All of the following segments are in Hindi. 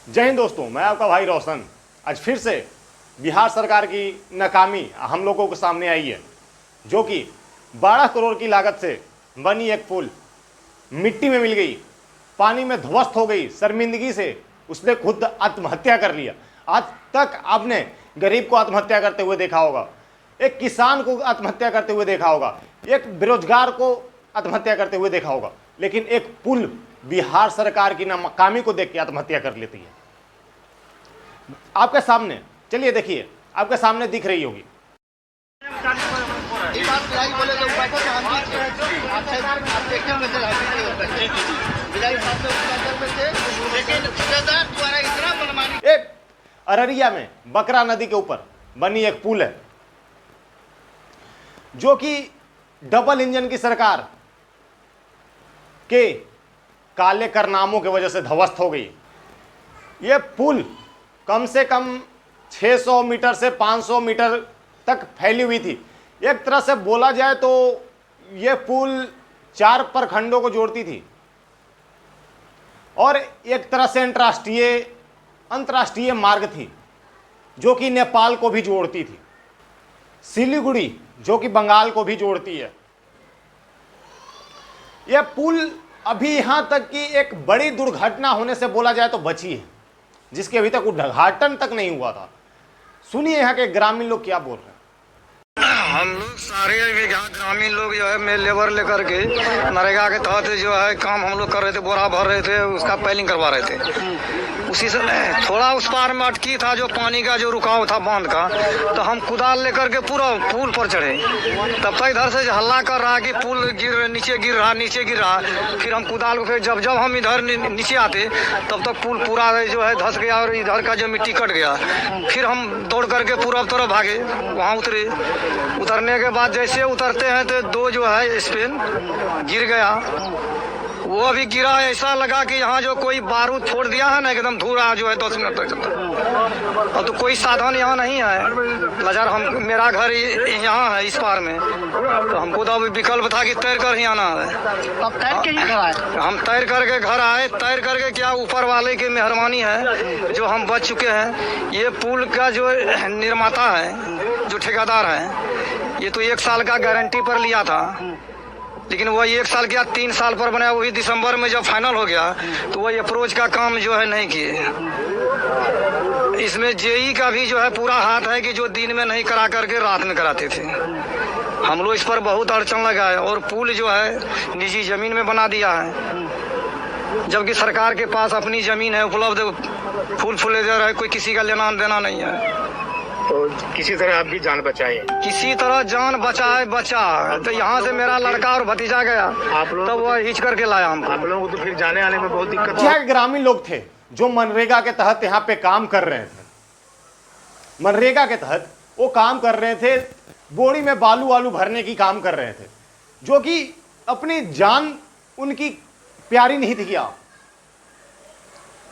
जय हिंद दोस्तों, मैं आपका भाई रोशन। आज फिर से बिहार सरकार की नाकामी हम लोगों के सामने आई है, जो कि 12 करोड़ की लागत से बनी एक पुल मिट्टी में मिल गई, पानी में ध्वस्त हो गई। शर्मिंदगी से उसने खुद आत्महत्या कर लिया। आज तक आपने गरीब को आत्महत्या करते हुए देखा होगा, एक किसान को आत्महत्या करते हुए देखा होगा, एक बेरोजगार को आत्महत्या करते हुए देखा होगा, लेकिन एक पुल बिहार सरकार की नाकामी को देख के आत्महत्या कर लेती है। आपके सामने, चलिए देखिए, आपके सामने दिख रही होगी। अररिया में बकरा नदी के ऊपर बनी एक पुल है, जो कि डबल इंजन की सरकार के काले कारनामों की वजह से ध्वस्त हो गई। यह पुल कम से कम 600 मीटर से 500 मीटर तक फैली हुई थी। एक तरह से बोला जाए तो यह पुल 4 प्रखंडों को जोड़ती थी और एक तरह से अंतर्राष्ट्रीय मार्ग थी, जो कि नेपाल को भी जोड़ती थी, सिलीगुड़ी जो कि बंगाल को भी जोड़ती है। यह पुल अभी यहां तक कि एक बड़ी दुर्घटना होने से बोला जाए तो बची है, जिसके अभी तक उद्घाटन तक नहीं हुआ था। सुनिए यहाँ के ग्रामीण लोग क्या बोल रहे हैं। हम लोग सारे ग्रामीण लोग जो है मैं लेबर लेकर के नरेगा के तहत जो है काम हम लोग कर रहे थे, बोरा भर रहे थे, उसका पैलिंग करवा रहे थे। उसी समय थोड़ा उस पार में अटकी था जो पानी का जो रुकाव था बांध का, तो हम कुदाल लेकर के पूरा पुल पर चढ़े। तब तक इधर से हल्ला कर रहा कि पुल नीचे गिर रहा। फिर हम कुदाल को फिर जब हम इधर नीचे आते तब तक पुल पूरा जो है धंस गया और इधर का जो मिट्टी कट गया। फिर हम दौड़ करके पूरब तरफ भागे, वहाँ उतरने के बाद जैसे उतरते हैं तो 2 जो है स्पेन गिर गया। वो अभी गिरा, ऐसा लगा कि यहाँ जो कोई बारूद फोड़ दिया है ना, एकदम धूरा जो है 10 मिनट तक चलता। अब तो कोई साधन यहाँ नहीं है। लजार मेरा घर यहाँ है इस पार में, तो हमको तो अभी विकल्प था कि तैर कर ही आना है। अब तैर के ही घर आए? हम तैर करके घर आए। तैर करके क्या, ऊपर वाले की मेहरबानी है जो हम बच चुके हैं। ये पुल का जो निर्माता है, जो ठेकेदार है, ये तो 1 साल का गारंटी पर लिया था, लेकिन वो 1 साल क्या 3 साल पर बनाया। वही दिसंबर में जब फाइनल हो गया तो वही अप्रोच का काम जो है नहीं किए। इसमें जेई का भी जो है पूरा हाथ है कि जो दिन में नहीं करा करके रात में कराते थे। हम लोग इस पर बहुत अड़चन लगा है और पुल जो है निजी जमीन में बना दिया है, जबकि सरकार के पास अपनी जमीन है उपलब्ध, फूल दे रहा है, कोई किसी का लेना देना नहीं है। तो किसी तरह आप भी जान बचाए? किसी तरह जान बचा तो यहाँ से मेरा लड़का और भतीजा गया, आप लोग तब वह हिच करके लाया हमको। आप लोगों को तो फिर जाने आने में बहुत दिक्कत। क्या ग्रामीण लोग थे जो मनरेगा के तहत यहाँ पे काम कर रहे थे। मनरेगा के तहत वो काम कर रहे थे, बोरी में बालू भरने की काम कर रहे थे, जो कि अपनी जान उनकी प्यारी नहीं थी। क्या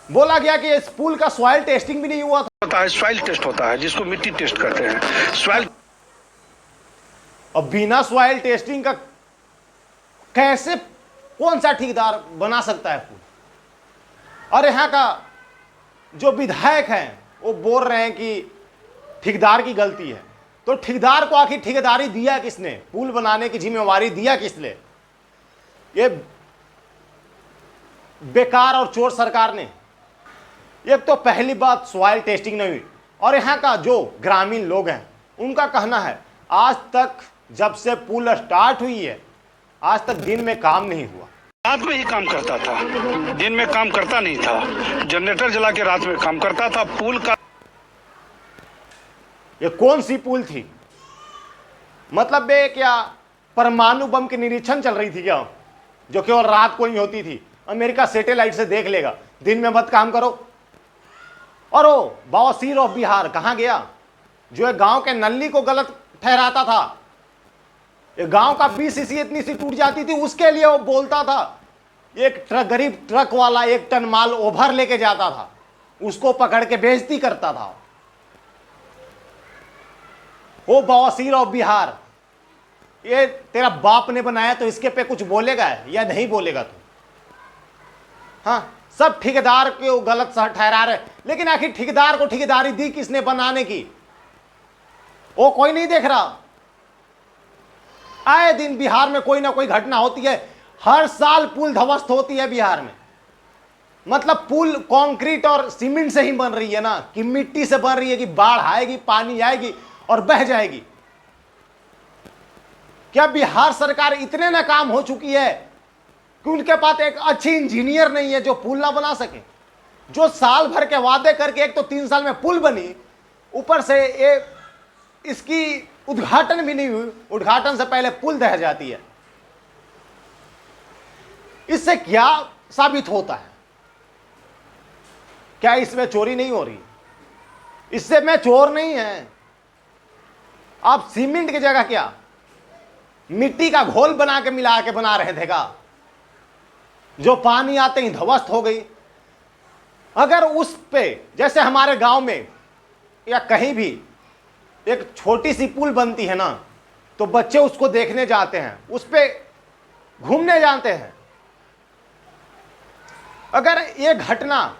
बोला गया कि इस पुल का सॉइल टेस्टिंग भी नहीं हुआ था। सॉइल टेस्ट होता है, जिसको मिट्टी टेस्ट करते हैं। सॉइल अब बिना सॉइल टेस्टिंग का कैसे कौन सा ठेकेदार बना सकता है पुल? और यहाँ का जो विधायक हैं वो बोल रहे हैं कि ठेकेदार की गलती है। तो ठेकेदार को आखिर ठेकेदारी दिया किसने? पुल बनाने की जिम्मेवारी दिया किसने? ये बेकार और चोर सरकार ने। एक तो पहली बात सॉइल टेस्टिंग नहीं हुई, और यहाँ का जो ग्रामीण लोग हैं उनका कहना है आज तक जब से पुल स्टार्ट हुई है आज तक दिन में काम नहीं हुआ। रात में ही काम करता था, दिन में काम करता नहीं था। जनरेटर जला के रात में काम करता था। पुल का ये कौन सी पुल थी? मतलब ये क्या परमाणु बम की निरीक्षण चल रही थी क्या, जो केवल रात को ही होती थी? अमेरिका सैटेलाइट से देख लेगा, दिन में मत काम करो। और वो बवासीर ऑफ बिहार कहां गया, जो एक गांव के नल्ली को गलत ठहराता था? एक गांव का पीसीसी इतनी सी टूट जाती थी, उसके लिए वो बोलता था। एक गरीब ट्रक वाला 1 टन माल ओभर लेके जाता था, उसको पकड़ के बेइज्जती करता था। वो बवासीर ऑफ बिहार, ये तेरा बाप ने बनाया तो इसके पे कुछ बोलेगा या नहीं बोलेगा तू? हाँ, सब ठेकेदार को गलत ठहरा रहे, लेकिन आखिर ठेकेदार को ठेकेदारी दी किसने बनाने की, वो कोई नहीं देख रहा। आए दिन बिहार में कोई ना कोई घटना होती है, हर साल पुल ध्वस्त होती है बिहार में। मतलब पुल कंक्रीट और सीमेंट से ही बन रही है ना, कि मिट्टी से बन रही है, कि बाढ़ आएगी, पानी आएगी और बह जाएगी। क्या बिहार सरकार इतने नाकाम हो चुकी है कि उनके पास एक अच्छी इंजीनियर नहीं है जो पुल ना बना सके, जो साल भर के वादे करके एक तो 3 साल में पुल बनी, ऊपर से इसकी उद्घाटन भी नहीं हुई, उद्घाटन से पहले पुल ढह जाती है। इससे क्या साबित होता है? क्या इसमें चोरी नहीं हो रही? इससे में चोर नहीं है। आप सीमेंट की जगह क्या मिट्टी का घोल बना के मिला के बना रहे थे का, जो पानी आते ही ध्वस्त हो गई। अगर उस पे जैसे हमारे गांव में या कहीं भी एक छोटी सी पुल बनती है ना, तो बच्चे उसको देखने जाते हैं, उस पे घूमने जाते हैं। अगर ये घटना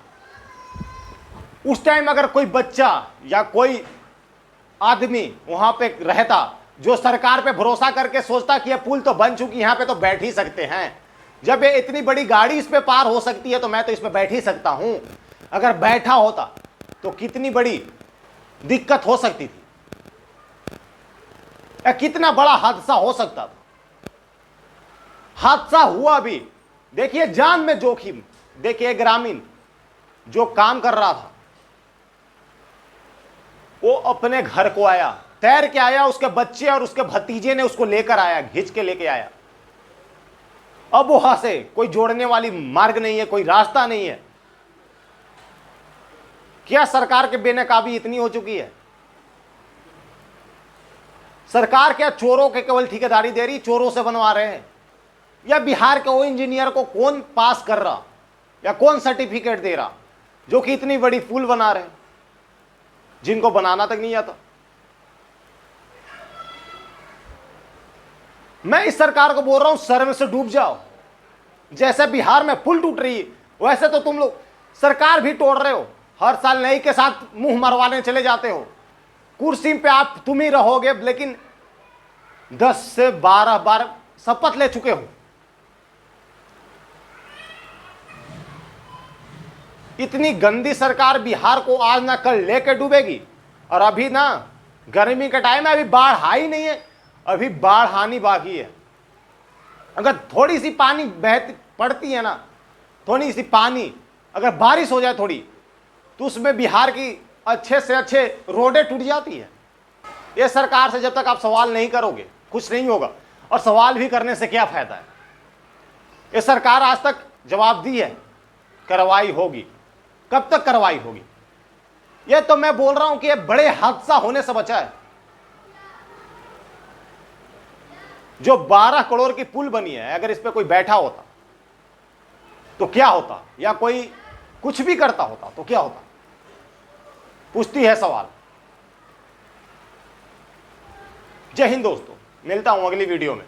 उस टाइम अगर कोई बच्चा या कोई आदमी वहां पे रहता जो सरकार पे भरोसा करके सोचता कि ये पुल तो बन चुकी, यहां पे तो बैठ ही सकते हैं, जब ये इतनी बड़ी गाड़ी इस पे पार हो सकती है तो मैं तो इस पे बैठ ही सकता हूं, अगर बैठा होता तो कितनी बड़ी दिक्कत हो सकती थी, या कितना बड़ा हादसा हो सकता था। हादसा हुआ भी, देखिए जान में जोखिम। देखिए ग्रामीण जो काम कर रहा था वो अपने घर को आया, तैर के आया, उसके बच्चे और उसके भतीजे ने उसको लेकर आया, घिंच के लेके आया। अब वहां से कोई जोड़ने वाली मार्ग नहीं है, कोई रास्ता नहीं है। क्या सरकार के बेनकाबी इतनी हो चुकी है? सरकार क्या चोरों के केवल ठेकेदारी दे रही, चोरों से बनवा रहे हैं? या बिहार के वो इंजीनियर को कौन पास कर रहा या कौन सर्टिफिकेट दे रहा जो कि इतनी बड़ी पुल बना रहे, जिनको बनाना तक नहीं आता? मैं इस सरकार को बोल रहा हूं, शर्म से डूब जाओ। जैसे बिहार में पुल टूट रही है वैसे तो तुम लोग सरकार भी तोड़ रहे हो। हर साल नई के साथ मुंह मरवाने चले जाते हो। कुर्सी पे आप तुम ही रहोगे, लेकिन 10 से 12 बार शपथ ले चुके हो। इतनी गंदी सरकार बिहार को आज ना कल लेके डूबेगी। और अभी ना गर्मी का टाइम है, अभी बाढ़ आई नहीं है, अभी बाढ़ आनी बाकी है। अगर थोड़ी सी पानी बहती पड़ती है ना, थोड़ी सी पानी अगर बारिश हो जाए थोड़ी, तो उसमें बिहार की अच्छे से अच्छे रोडें टूट जाती है। ये सरकार से जब तक आप सवाल नहीं करोगे कुछ नहीं होगा, और सवाल भी करने से क्या फायदा है? ये सरकार आज तक जवाब दी है, कार्रवाई होगी। कब तक कार्रवाई होगी? ये तो मैं बोल रहा हूं कि ये बड़े हादसा होने से बचा है। जो 12 करोड़ की पुल बनी है, अगर इस पे कोई बैठा होता तो क्या होता, या कोई कुछ भी करता होता तो क्या होता? पूछती है सवाल। जय हिंद दोस्तों, मिलता हूं अगली वीडियो में।